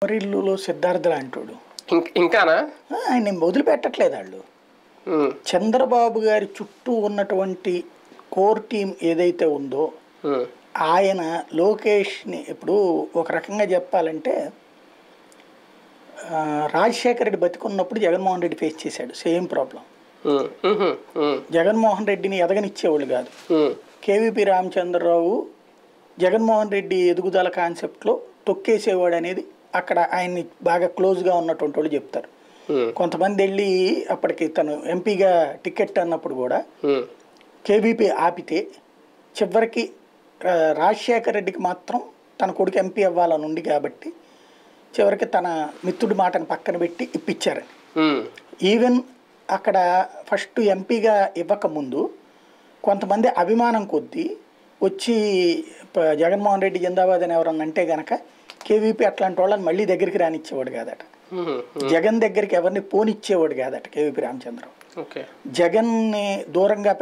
మరిల్లులో సిద్ధార్థ లాంటోడు ఇంకానా ఆయన వదిలిపెట్టట్లేదు వాళ్ళు. చంద్రబాబు గారి చుట్టూ ఉన్నటువంటి కోర్ టీం ఏదైతే ఉందో ఆయన లోకేష్ని ఇప్పుడు ఒక రకంగా చెప్పాలంటే రాజశేఖర రెడ్డి బతికున్నప్పుడు జగన్మోహన్ రెడ్డి ఫేస్ చేశాడు సేమ్ ప్రాబ్లం. జగన్మోహన్ రెడ్డిని ఎదగనిచ్చేవాళ్ళు కాదు. కేవీపీ రామచంద్రరావు జగన్మోహన్ రెడ్డి ఎదుగుదల కాన్సెప్ట్లో తొక్కేసేవాడు అనేది అక్కడ ఆయన్ని బాగా క్లోజ్గా ఉన్నటువంటి వాళ్ళు చెప్తారు. కొంతమంది వెళ్ళి అప్పటికి తను ఎంపీగా టికెట్ అన్నప్పుడు కూడా కేవీపీ ఆపితే చివరికి రాజశేఖర రెడ్డికి మాత్రం తన కొడుకు ఎంపీ అవ్వాలని ఉంది కాబట్టి చివరికి తన మిత్రుడి మాటను పక్కన పెట్టి ఇప్పించారని. ఈవెన్ అక్కడ ఫస్ట్ ఎంపీగా ఇవ్వకముందు కొంతమంది అభిమానం కొద్దీ వచ్చి జగన్మోహన్ రెడ్డి జిందాబాద్ అని ఎవరన్నా అంటే గనక కేవీపీ అట్లాంటి వాళ్ళని మళ్ళీ దగ్గరికి రానిచ్చేవాడు కాదట. జగన్ దగ్గరికి ఎవరిని పోనిచ్చేవాడు కాదట కేవీపీ రామచంద్రరావు. జగన్ని దూరంగా